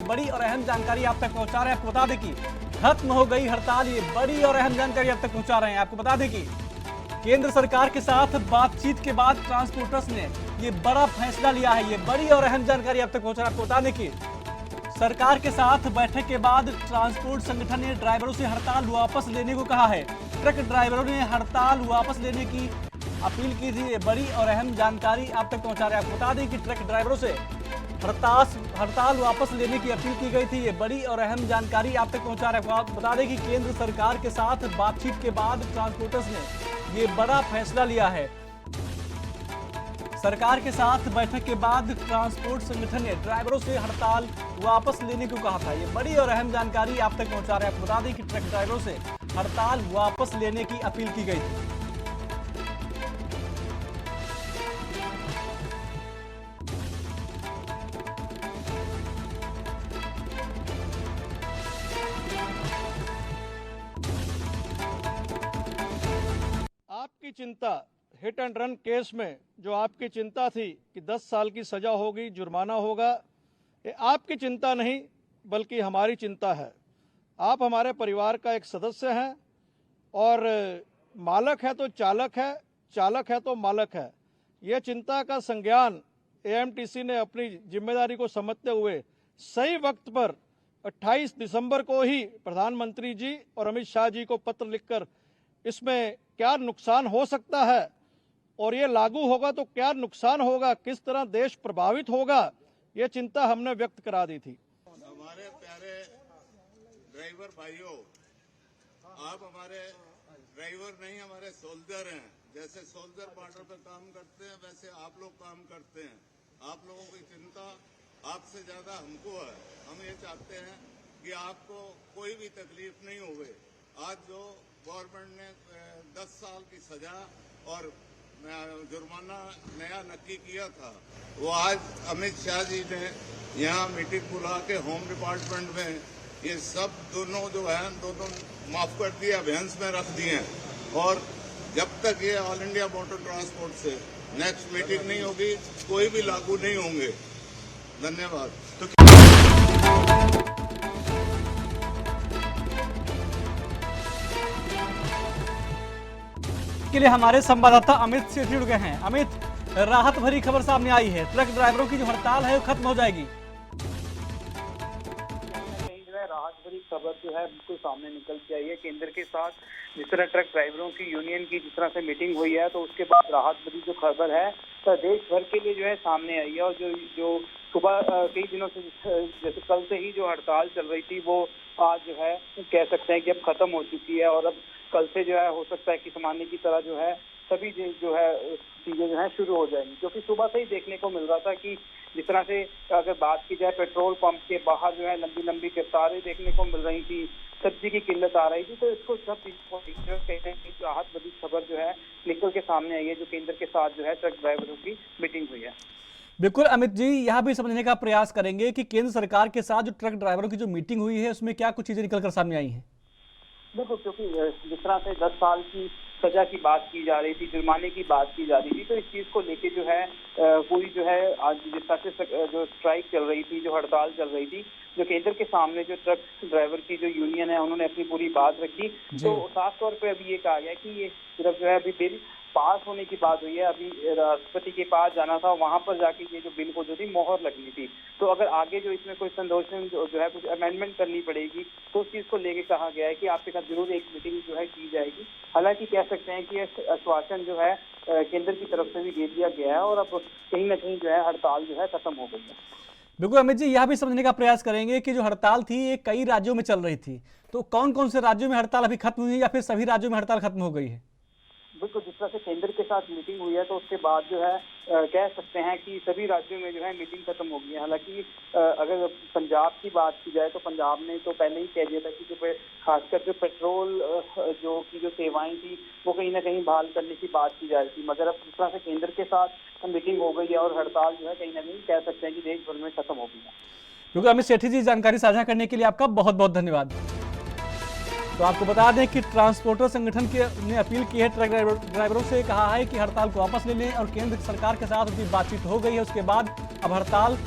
बड़ी और अहम जानकारी आप तक पहुंचा रहे हैं। आपको बता दें कि खत्म हो गई हड़ताल, ये बड़ी और अहम जानकारी आप तक पहुंचा रहे हैं। आपको बता दें कि केंद्र सरकार के साथ बातचीत के बाद ट्रांसपोर्टर्स ने ये बड़ा फैसला लिया है। ये बड़ी और अहम जानकारी आप तक पहुंचा रहे हैं। आपको बता दें कि सरकार के साथ बैठक के बाद ट्रांसपोर्ट संगठन ने ड्राइवरों से हड़ताल वापस लेने को कहा है। ट्रक ड्राइवरों ने हड़ताल वापस लेने की अपील की थी। ये बड़ी और अहम जानकारी आप तक पहुंचा रहे हैं। आपको बता दें कि ट्रक ड्राइवरों से हड़ताल वापस लेने की अपील की गई थी। ये बड़ी और अहम जानकारी आप तक पहुंचा रहे हैं। आपको बता दें कि केंद्र सरकार के साथ बातचीत के बाद ट्रांसपोर्टर्स ने ये बड़ा फैसला लिया है। सरकार के साथ बैठक के बाद ट्रांसपोर्ट संगठन ने ड्राइवरों से हड़ताल वापस लेने को कहा था। ये बड़ी और अहम जानकारी आप तक पहुंचा रहे हैं। आपको बता दें कि ट्रक ड्राइवरों से हड़ताल वापस लेने की अपील की गई थी। आपकी चिंता हिट एंड रन केस में जो आपकी चिंता थी कि 10 साल की सजा होगी, जुर्माना होगा, ये आपकी चिंता नहीं बल्कि हमारी चिंता है। आप हमारे परिवार का एक सदस्य हैं और मालक है तो चालक है, चालक है तो मालक है। ये चिंता का संज्ञान एएमटीसी ने अपनी जिम्मेदारी को समझते हुए सही वक्त पर 28 दिसंबर को ही प्रधानमंत्री जी और अमित शाह जी को पत्र लिखकर इसमें क्या नुकसान हो सकता है और ये लागू होगा तो क्या नुकसान होगा, किस तरह देश प्रभावित होगा, ये चिंता हमने व्यक्त करा दी थी। हमारे प्यारे ड्राइवर भाइयों, आप हमारे ड्राइवर नहीं, हमारे सोल्जर हैं। जैसे सोल्जर बॉर्डर पे काम करते हैं वैसे आप लोग काम करते हैं। आप लोगों की चिंता आपसे ज्यादा हमको है। हम ये चाहते हैं कि आपको कोई भी तकलीफ नहीं होवे। आज जो गवर्नमेंट ने 10 साल की सजा और जुर्माना नया नक्की किया था, वो आज अमित शाह जी ने यहाँ मीटिंग बुला के होम डिपार्टमेंट में ये सब दोनों जो है दोनों माफ कर दिए, अभियान में रख दिए हैं। और जब तक ये ऑल इंडिया मोटर ट्रांसपोर्ट से नेक्स्ट मीटिंग नहीं होगी, कोई भी लागू नहीं होंगे। धन्यवाद। के लिए हमारे संवाददाता अमित से जुड़ गए हैं। अमित, राहत भरी खबर सामने आई है, ट्रक ड्राइवरों की जो हड़ताल है वो खत्म हो जाएगी। राहत भरी खबर जो है बिल्कुल सामने निकल के आई है। केंद्र के साथ जिस तरह ट्रक ड्राइवरों की यूनियन की जिस तरह से मीटिंग हुई है, तो उसके बाद राहत भरी जो खबर है तो देश भर के लिए जो है सामने आई है। और जो सुबह कई दिनों से जैसे कल से ही जो हड़ताल चल रही थी वो आज जो है कह सकते हैं कि अब खत्म हो चुकी है। और अब कल से जो है हो सकता है कि सामान्य की तरह जो है सभी जो है चीजें जो है शुरू हो जाएंगी। क्योंकि सुबह से ही देखने को मिल रहा था कि जिस तरह से अगर बात की जाए पेट्रोल पंप के बाहर जो है लंबी लंबी कतारें देखने को मिल रही थी, सब्जी की किल्लत आ रही थी। तो इसको सब कहते हैं कि राहत भरी खबर जो है निकल के सामने आई है, जो केंद्र के साथ जो है ट्रक ड्राइवरों की मीटिंग हुई है। बिल्कुल अमित जी, यह भी समझने का प्रयास करेंगे कि केंद्र सरकार के साथ जो ट्रक ड्राइवरों की जो मीटिंग हुई है उसमें क्या कुछ चीजें निकलकर सामने आई हैं। देखो, क्योंकि जिस तरह से 10 साल की सजा की बात की जा रही थी, जुर्माने की बात की जा रही थी, तो इस चीज को लेके जो है पूरी जो है आज जिस तरह से जो स्ट्राइक चल रही थी, जो हड़ताल चल रही थी, जो केंद्र के सामने जो ट्रक ड्राइवर की जो यूनियन है उन्होंने अपनी पूरी बात रखी। तो साफ तौर पे अभी ये कहा गया कि ये सिर्फ जो है अभी बिल पास होने की बात हुई है। अभी राष्ट्रपति के पास जाना था, वहां पर जाके ये जो बिल को जो थी मोहर लगनी थी। तो अगर आगे जो इसमें कोई संशोधन जो है कुछ अमेंडमेंट करनी पड़ेगी तो उस चीज को लेके कहा गया है कि आपके साथ जरूर एक मीटिंग जो है की जाएगी। हालांकि कह सकते हैं कि आश्वासन जो है केंद्र की तरफ से भी दे दिया गया है और अब कहीं ना कहीं जो है हड़ताल जो है खत्म हो गई है। बिल्कुल अमित जी, यह भी समझने का प्रयास करेंगे कि जो हड़ताल थी ये कई राज्यों में चल रही थी, तो कौन कौन से राज्यों में हड़ताल अभी खत्म हुई है या फिर सभी राज्यों में हड़ताल खत्म हो गई है। बिल्कुल, जिस तरह से केंद्र के साथ मीटिंग हुई है तो उसके बाद जो है कह सकते हैं कि सभी राज्यों में जो है मीटिंग खत्म हो गई है। हालांकि अगर पंजाब की बात की जाए तो पंजाब ने तो पहले ही कह दिया था कि जो खासकर जो पेट्रोल जो सेवाएं थी वो कहीं ना कहीं बहाल करने की बात की जा रही थी। मगर अब जिस तरह से केंद्र के साथ मीटिंग हो गई है और हड़ताल जो है कहीं ना कहीं कह सकते हैं कि देश भर में खत्म हो गई है। क्योंकि अमित सेठी जी, जानकारी साझा करने के लिए आपका बहुत बहुत धन्यवाद। तो आपको बता दें कि ट्रांसपोर्टर संगठन ने अपील की है, ट्रक ड्राइवरों से कहा है कि हड़ताल को वापस ले लें और केंद्र सरकार के साथ उनकी बातचीत हो गई है। उसके बाद अब हड़ताल